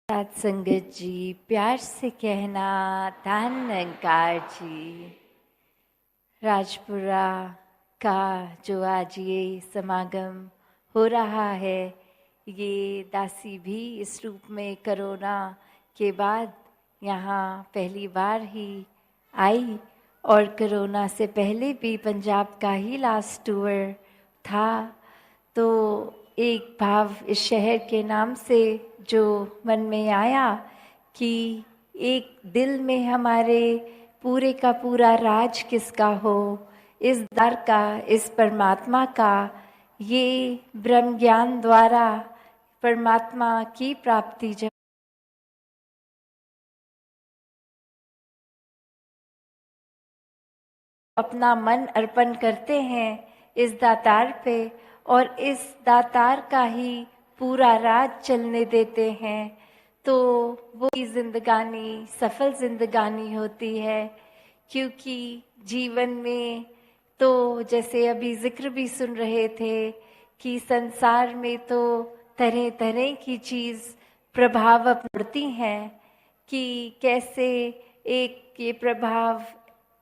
सात संगत जी, प्यार से कहना धन अंकार जी। राजपुरा का जो आज ये समागम हो रहा है, ये दासी भी इस रूप में कोरोना के बाद यहाँ पहली बार ही आई और कोरोना से पहले भी पंजाब का ही लास्ट टूर था। तो एक भाव इस शहर के नाम से जो मन में आया कि एक दिल में हमारे पूरे का पूरा राज किसका हो, इस दर का, इस परमात्मा का। ये ब्रह्म ज्ञान द्वारा परमात्मा की प्राप्ति जब अपना मन अर्पण करते हैं इस दातार पे और इस दातार का ही पूरा राज चलने देते हैं, तो वो जिंदगानी सफल जिंदगानी होती है। क्योंकि जीवन में तो जैसे अभी जिक्र भी सुन रहे थे कि संसार में तो तरह तरह की चीज़ प्रभाव पड़ती हैं, कि कैसे एक ये प्रभाव,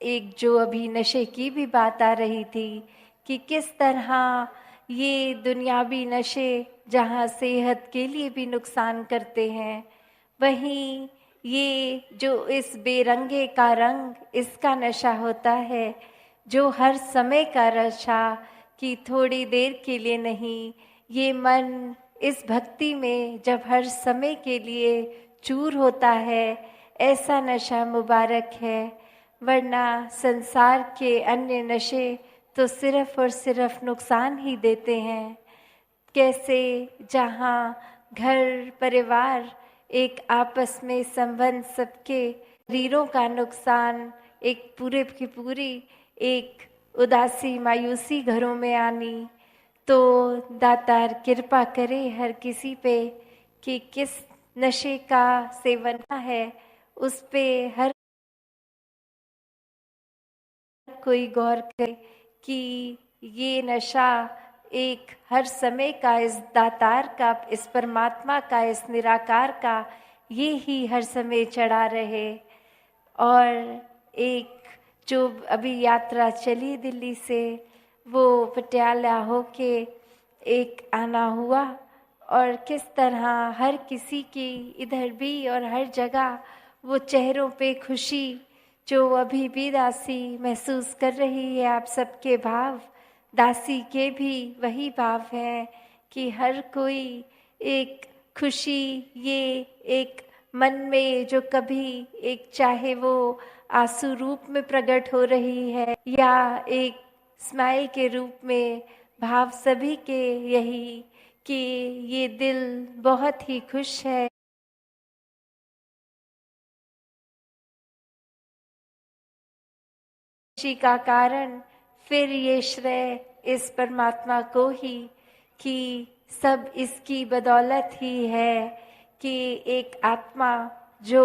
एक जो अभी नशे की भी बात आ रही थी कि किस तरह ये दुनियावी नशे जहाँ सेहत के लिए भी नुकसान करते हैं, वहीं ये जो इस बेरंगे का रंग, इसका नशा होता है, जो हर समय का नशा, कि थोड़ी देर के लिए नहीं, ये मन इस भक्ति में जब हर समय के लिए चूर होता है, ऐसा नशा मुबारक है। वरना संसार के अन्य नशे तो सिर्फ और सिर्फ नुकसान ही देते हैं। कैसे जहाँ घर परिवार एक आपस में संबंध, सबके शरीरों का नुकसान, एक पूरे की पूरी एक उदासी मायूसी घरों में आनी, तो दातार कृपा करे हर किसी पे कि किस नशे का सेवन है, उस पे हर कोई गौर करे कि ये नशा एक हर समय का, इस दातार का, इस परमात्मा का, इस निराकार का, ये ही हर समय चढ़ा रहे। और एक जो अभी यात्रा चली दिल्ली से, वो पटियाला होके एक आना हुआ, और किस तरह हर किसी की इधर भी और हर जगह वो चेहरों पे खुशी जो अभी भी दासी महसूस कर रही है। आप सबके भाव दासी के भी वही भाव हैं कि हर कोई एक खुशी, ये एक मन में जो कभी एक, चाहे वो आंसू रूप में प्रकट हो रही है या एक स्माइल के रूप में, भाव सभी के यही कि ये दिल बहुत ही खुश है। खुशी का कारण फिर ये श्रेय इस परमात्मा को ही, कि सब इसकी बदौलत ही है कि एक आत्मा जो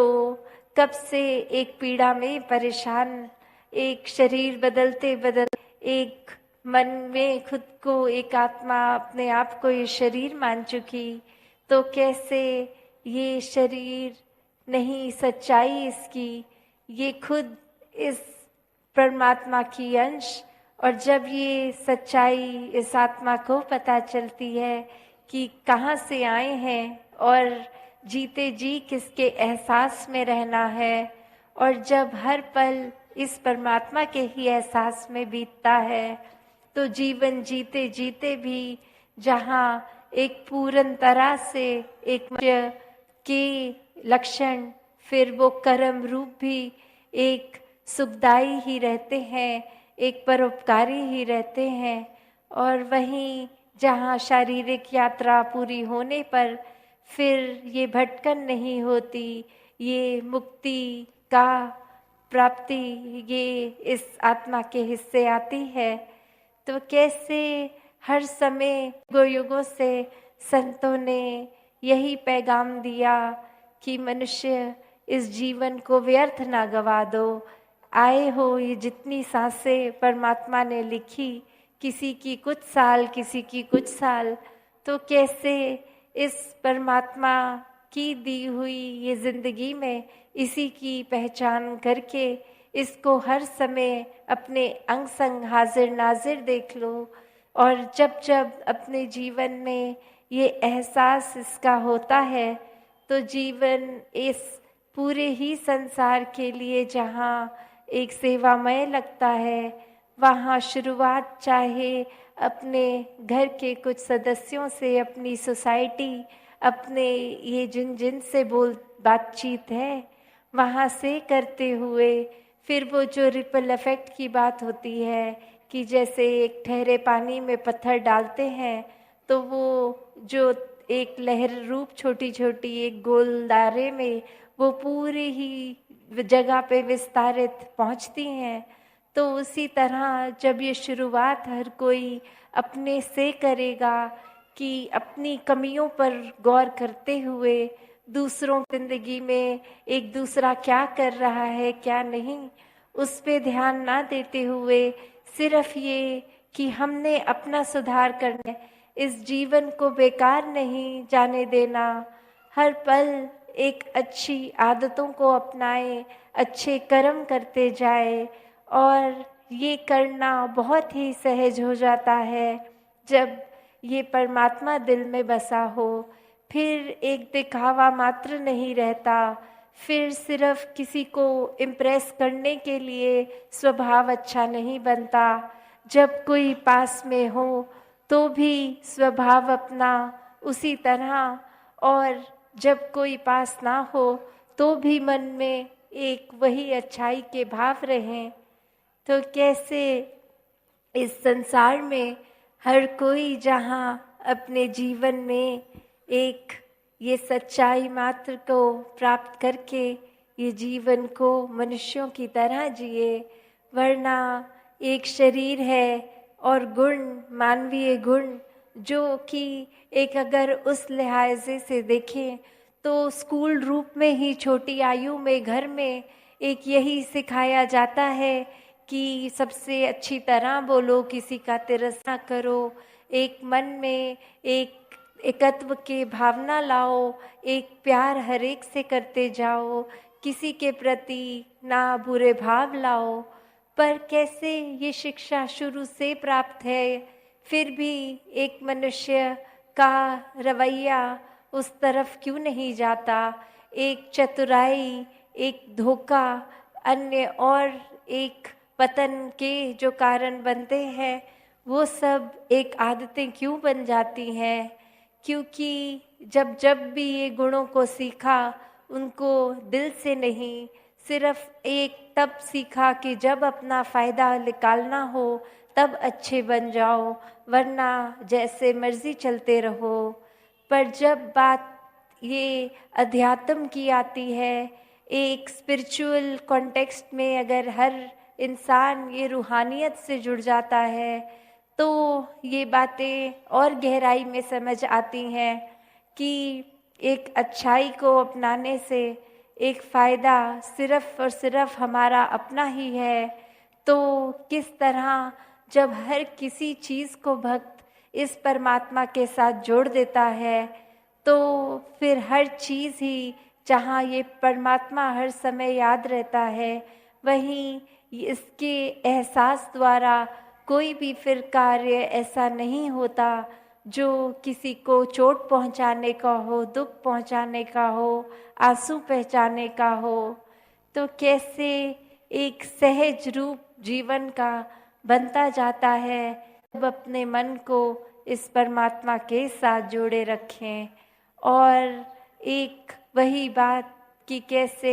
कब से एक पीड़ा में परेशान, एक शरीर बदलते बदलते एक मन में खुद को एक आत्मा अपने आप को ये शरीर मान चुकी, तो कैसे ये शरीर नहीं, सच्चाई इसकी, ये खुद इस परमात्मा की अंश। और जब ये सच्चाई इस आत्मा को पता चलती है कि कहाँ से आए हैं और जीते जी किसके एहसास में रहना है, और जब हर पल इस परमात्मा के ही एहसास में बीतता है, तो जीवन जीते जीते भी जहाँ एक पूर्ण तरह से एक मनुष्य के लक्षण, फिर वो कर्म रूप भी एक सुखदाई ही रहते हैं, एक परोपकारी ही रहते हैं। और वहीं जहाँ शारीरिक यात्रा पूरी होने पर फिर ये भटकन नहीं होती, ये मुक्ति का प्राप्ति ये इस आत्मा के हिस्से आती है। तो कैसे हर समय युगों से संतों ने यही पैगाम दिया कि मनुष्य इस जीवन को व्यर्थ ना गवा दो। आए हो ये जितनी सांसें परमात्मा ने लिखी, किसी की कुछ साल, किसी की कुछ साल, तो कैसे इस परमात्मा की दी हुई ये जिंदगी में इसी की पहचान करके इसको हर समय अपने अंग संग हाजिर नाजिर देख लो। और जब जब अपने जीवन में ये एहसास इसका होता है तो जीवन इस पूरे ही संसार के लिए जहाँ एक सेवामय लगता है, वहाँ शुरुआत चाहे अपने घर के कुछ सदस्यों से, अपनी सोसाइटी, अपने ये जिन जिन से बातचीत है वहाँ से करते हुए, फिर वो जो रिपल इफेक्ट की बात होती है कि जैसे एक ठहरे पानी में पत्थर डालते हैं तो वो जो एक लहर रूप छोटी छोटी एक गोल दायरे में वो पूरी ही जगह पे विस्तारित पहुंचती हैं। तो उसी तरह जब ये शुरुआत हर कोई अपने से करेगा कि अपनी कमियों पर गौर करते हुए दूसरों की जिंदगी में एक दूसरा क्या कर रहा है क्या नहीं, उस पे ध्यान ना देते हुए सिर्फ ये कि हमने अपना सुधार करना है, इस जीवन को बेकार नहीं जाने देना, हर पल एक अच्छी आदतों को अपनाए, अच्छे कर्म करते जाए। और ये करना बहुत ही सहज हो जाता है जब ये परमात्मा दिल में बसा हो। फिर एक दिखावा मात्र नहीं रहता, फिर सिर्फ किसी को इम्प्रेस करने के लिए स्वभाव अच्छा नहीं बनता। जब कोई पास में हो तो भी स्वभाव अपना उसी तरह, और जब कोई पास ना हो तो भी मन में एक वही अच्छाई के भाव रहें। तो कैसे इस संसार में हर कोई जहाँ अपने जीवन में एक ये सच्चाई मात्र को प्राप्त करके ये जीवन को मनुष्यों की तरह जिए, वरना एक शरीर है और गुण, मानवीय गुण, जो कि एक अगर उस लिहाजे से देखें तो स्कूल रूप में ही छोटी आयु में घर में एक यही सिखाया जाता है कि सबसे अच्छी तरह बोलो, किसी का तिरस्कार करो, एक मन में एक एकत्व के भावना लाओ, एक प्यार हर एक से करते जाओ, किसी के प्रति ना बुरे भाव लाओ। पर कैसे ये शिक्षा शुरू से प्राप्त है, फिर भी एक मनुष्य का रवैया उस तरफ क्यों नहीं जाता? एक चतुराई, एक धोखा, अन्य और एक पतन के जो कारण बनते हैं वो सब एक आदतें क्यों बन जाती हैं? क्योंकि जब जब भी ये गुणों को सीखा उनको दिल से नहीं, सिर्फ एक तब सीखा कि जब अपना फ़ायदा निकालना हो तब अच्छे बन जाओ, वरना जैसे मर्जी चलते रहो। पर जब बात ये अध्यात्म की आती है, एक स्पिरिचुअल कॉन्टेक्स्ट में अगर हर इंसान ये रूहानियत से जुड़ जाता है तो ये बातें और गहराई में समझ आती हैं कि एक अच्छाई को अपनाने से एक फ़ायदा सिर्फ और सिर्फ हमारा अपना ही है। तो किस तरह जब हर किसी चीज़ को भक्त इस परमात्मा के साथ जोड़ देता है तो फिर हर चीज़ ही जहाँ ये परमात्मा हर समय याद रहता है, वहीं इसके एहसास द्वारा कोई भी फिर कार्य ऐसा नहीं होता जो किसी को चोट पहुंचाने का हो, दुख पहुंचाने का हो, आंसू पहुंचाने का हो। तो कैसे एक सहज रूप जीवन का बनता जाता है जब अपने मन को इस परमात्मा के साथ जोड़े रखें। और एक वही बात कि कैसे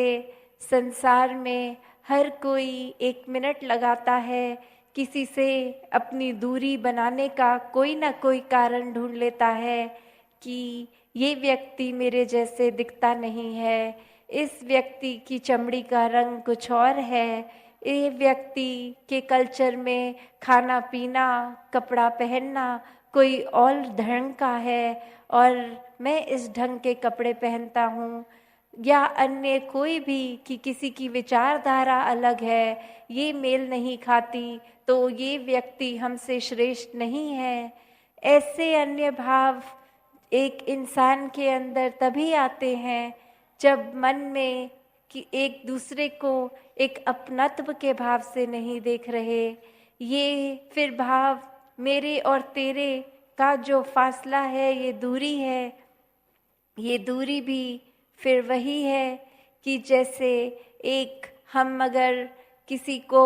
संसार में हर कोई एक मिनट लगाता है किसी से अपनी दूरी बनाने का, कोई ना कोई कारण ढूंढ लेता है कि ये व्यक्ति मेरे जैसे दिखता नहीं है, इस व्यक्ति की चमड़ी का रंग कुछ और है, ये व्यक्ति के कल्चर में खाना पीना, कपड़ा पहनना कोई और ढंग का है और मैं इस ढंग के कपड़े पहनता हूँ, या अन्य कोई भी कि किसी की विचारधारा अलग है, ये मेल नहीं खाती तो ये व्यक्ति हमसे श्रेष्ठ नहीं है। ऐसे अन्य भाव एक इंसान के अंदर तभी आते हैं जब मन में कि एक दूसरे को एक अपनत्व के भाव से नहीं देख रहे। ये फिर भाव मेरे और तेरे का जो फासला है, ये दूरी है, ये दूरी भी फिर वही है कि जैसे एक हम अगर किसी को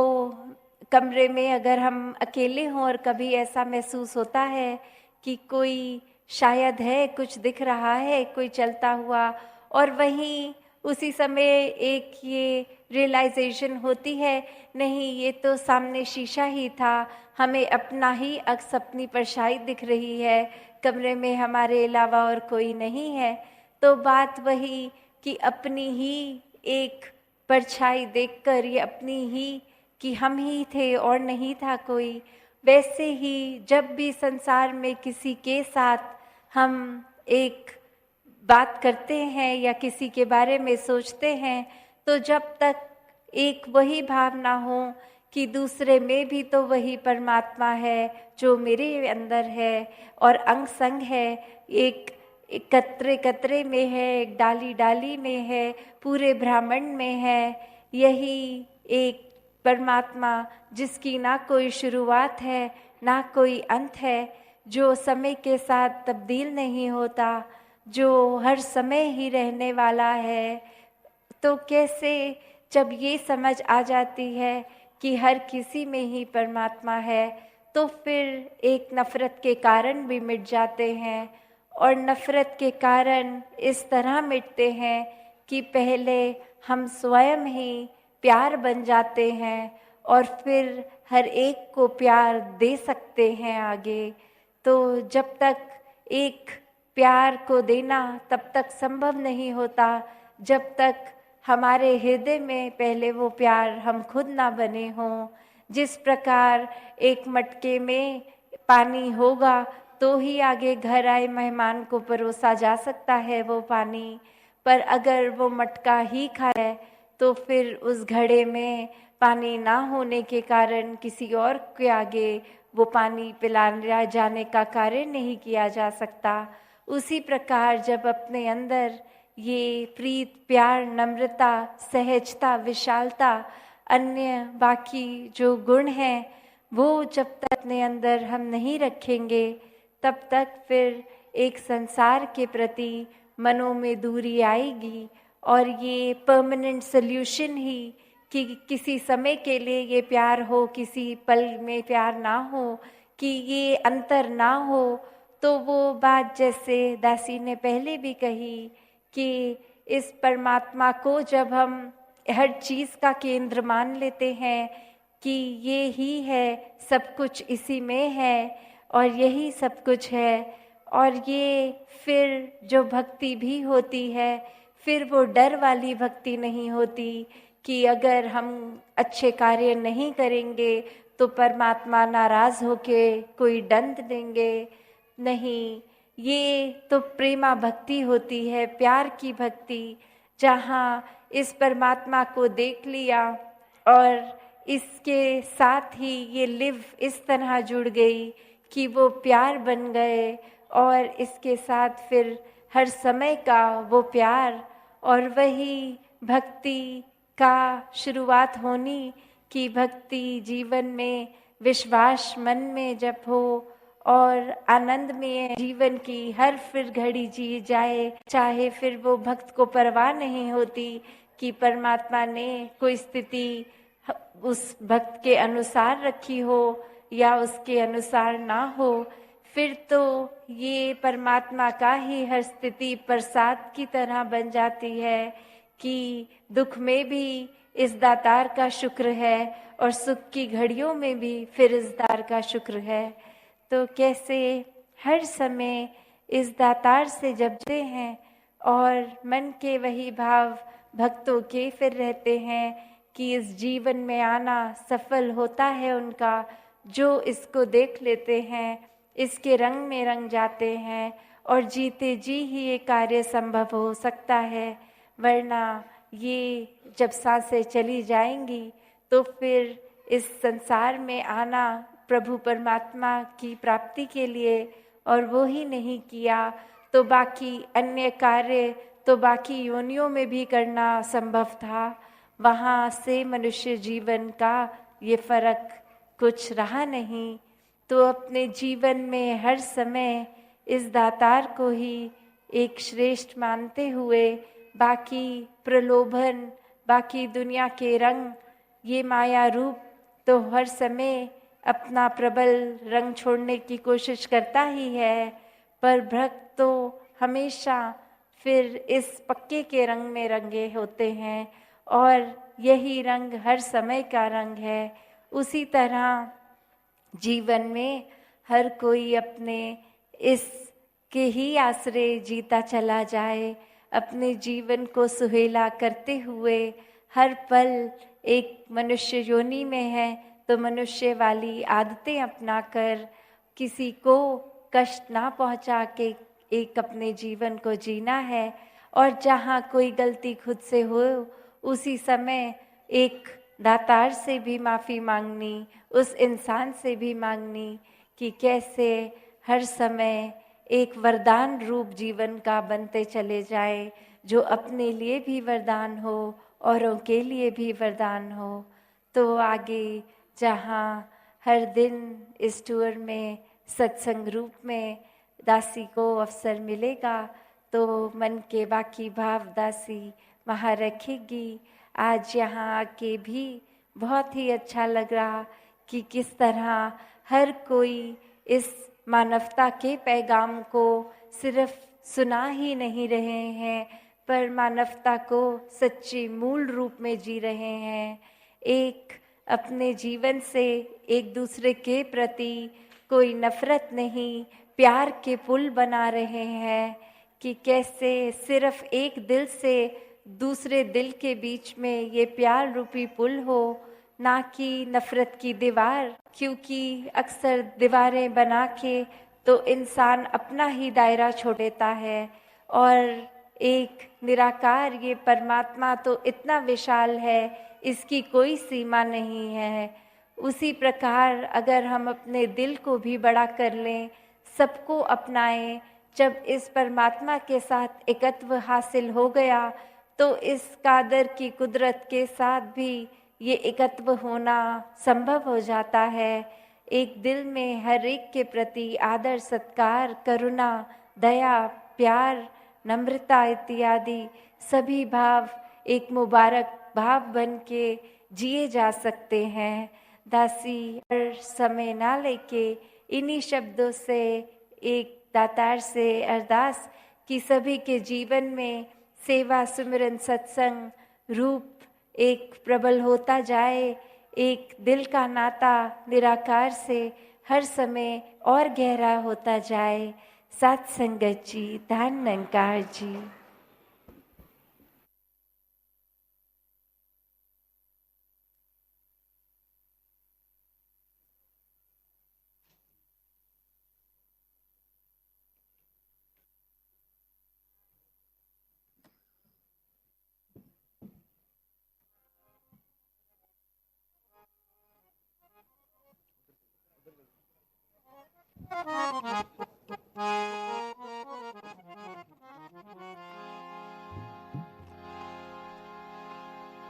कमरे में अगर हम अकेले हों और कभी ऐसा महसूस होता है कि कोई शायद है, कुछ दिख रहा है, कोई चलता हुआ, और वहीं उसी समय एक ये रियलाइजेशन होती है, नहीं ये तो सामने शीशा ही था, हमें अपना ही अक्स, अपनी परछाई दिख रही है, कमरे में हमारे अलावा और कोई नहीं है। तो बात वही कि अपनी ही एक परछाई देखकर ये अपनी ही कि हम ही थे और नहीं था कोई। वैसे ही जब भी संसार में किसी के साथ हम एक बात करते हैं या किसी के बारे में सोचते हैं, तो जब तक एक वही भावना हो कि दूसरे में भी तो वही परमात्मा है जो मेरे अंदर है और अंग संग है, एक कतरे कतरे में है, एक डाली डाली में है, पूरे ब्रह्मांड में है, यही एक परमात्मा जिसकी ना कोई शुरुआत है ना कोई अंत है, जो समय के साथ तब्दील नहीं होता, जो हर समय ही रहने वाला है। तो कैसे जब ये समझ आ जाती है कि हर किसी में ही परमात्मा है, तो फिर एक नफ़रत के कारण भी मिट जाते हैं। और नफ़रत के कारण इस तरह मिटते हैं कि पहले हम स्वयं ही प्यार बन जाते हैं और फिर हर एक को प्यार दे सकते हैं आगे। तो जब तक एक प्यार को देना तब तक संभव नहीं होता जब तक हमारे हृदय में पहले वो प्यार हम खुद ना बने हों। जिस प्रकार एक मटके में पानी होगा तो ही आगे घर आए मेहमान को परोसा जा सकता है वो पानी, पर अगर वो मटका ही खाए तो फिर उस घड़े में पानी ना होने के कारण किसी और के आगे वो पानी पिलाया जाने का कार्य नहीं किया जा सकता। उसी प्रकार जब अपने अंदर ये प्रीत, प्यार, नम्रता, सहजता, विशालता, अन्य बाकी जो गुण हैं, वो जब तक अपने अंदर हम नहीं रखेंगे तब तक फिर एक संसार के प्रति मनों में दूरी आएगी। और ये परमानेंट सल्यूशन ही कि किसी समय के लिए ये प्यार हो, किसी पल में प्यार ना हो, कि ये अंतर ना हो, तो वो बात जैसे दासी ने पहले भी कही कि इस परमात्मा को जब हम हर चीज़ का केंद्र मान लेते हैं कि ये ही है, सब कुछ इसी में है और यही सब कुछ है, और ये फिर जो भक्ति भी होती है फिर वो डर वाली भक्ति नहीं होती कि अगर हम अच्छे कार्य नहीं करेंगे तो परमात्मा नाराज़ होके कोई दंड देंगे। नहीं, ये तो प्रेमा भक्ति होती है, प्यार की भक्ति, जहाँ इस परमात्मा को देख लिया और इसके साथ ही ये लिव इस तरह जुड़ गई कि वो प्यार बन गए और इसके साथ फिर हर समय का वो प्यार, और वही भक्ति का शुरुआत होनी कि भक्ति जीवन में विश्वास मन में जब हो और आनंद में जीवन की हर फिर घड़ी जी जाए, चाहे फिर वो भक्त को परवाह नहीं होती कि परमात्मा ने कोई स्थिति उस भक्त के अनुसार रखी हो या उसके अनुसार ना हो, फिर तो ये परमात्मा का ही हर स्थिति प्रसाद की तरह बन जाती है कि दुख में भी इस दातार का शुक्र है और सुख की घड़ियों में भी फिर इस दातार का शुक्र है। तो कैसे हर समय इस दातार से जपते हैं और मन के वही भाव भक्तों के फिर रहते हैं कि इस जीवन में आना सफल होता है उनका जो इसको देख लेते हैं, इसके रंग में रंग जाते हैं और जीते जी ही ये कार्य संभव हो सकता है। वरना ये जब सांसें चली जाएंगी तो फिर इस संसार में आना प्रभु परमात्मा की प्राप्ति के लिए और वो ही नहीं किया तो बाकी अन्य कार्य तो बाकी योनियों में भी करना संभव था। वहाँ से मनुष्य जीवन का ये फर्क कुछ रहा नहीं। तो अपने जीवन में हर समय इस दातार को ही एक श्रेष्ठ मानते हुए बाकी प्रलोभन, बाकी दुनिया के रंग, ये माया रूप तो हर समय अपना प्रबल रंग छोड़ने की कोशिश करता ही है, पर भक्त तो हमेशा फिर इस पक्के के रंग में रंगे होते हैं और यही रंग हर समय का रंग है। उसी तरह जीवन में हर कोई अपने इस के ही आश्रय जीता चला जाए, अपने जीवन को सुहेला करते हुए हर पल एक मनुष्य योनि में है तो मनुष्य वाली आदतें अपनाकर किसी को कष्ट ना पहुंचा के एक अपने जीवन को जीना है। और जहाँ कोई गलती खुद से हो उसी समय एक दातार से भी माफ़ी मांगनी, उस इंसान से भी मांगनी कि कैसे हर समय एक वरदान रूप जीवन का बनते चले जाए, जो अपने लिए भी वरदान हो औरों के लिए भी वरदान हो। तो आगे जहाँ हर दिन इस टूर में सत्संग रूप में दासी को अवसर मिलेगा तो मन के बाकी भाव दासी वहाँ रखेगी। आज यहाँ आके भी बहुत ही अच्छा लग रहा कि किस तरह हर कोई इस मानवता के पैगाम को सिर्फ सुना ही नहीं रहे हैं, पर मानवता को सच्ची मूल रूप में जी रहे हैं। एक अपने जीवन से एक दूसरे के प्रति कोई नफरत नहीं, प्यार के पुल बना रहे हैं कि कैसे सिर्फ एक दिल से दूसरे दिल के बीच में ये प्यार रूपी पुल हो, ना कि नफरत की दीवार। क्योंकि अक्सर दीवारें बना के तो इंसान अपना ही दायरा छोड़ देता है और एक निराकार ये परमात्मा तो इतना विशाल है, इसकी कोई सीमा नहीं है। उसी प्रकार अगर हम अपने दिल को भी बड़ा कर लें, सबको अपनाएं, जब इस परमात्मा के साथ एकत्व हासिल हो गया तो इस कादर की कुदरत के साथ भी ये एकत्व होना संभव हो जाता है। एक दिल में हर एक के प्रति आदर, सत्कार, करुणा, दया, प्यार, नम्रता इत्यादि सभी भाव एक मुबारक भाव बन के जिए जा सकते हैं। दासी हर समय ना लेके इन्हीं शब्दों से एक दातार से अरदास कि सभी के जीवन में सेवा, सुमिरन, सत्संग रूप एक प्रबल होता जाए, एक दिल का नाता निराकार से हर समय और गहरा होता जाए। सत संगत जी, धन निरंकार जी।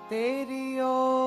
तेरी ओर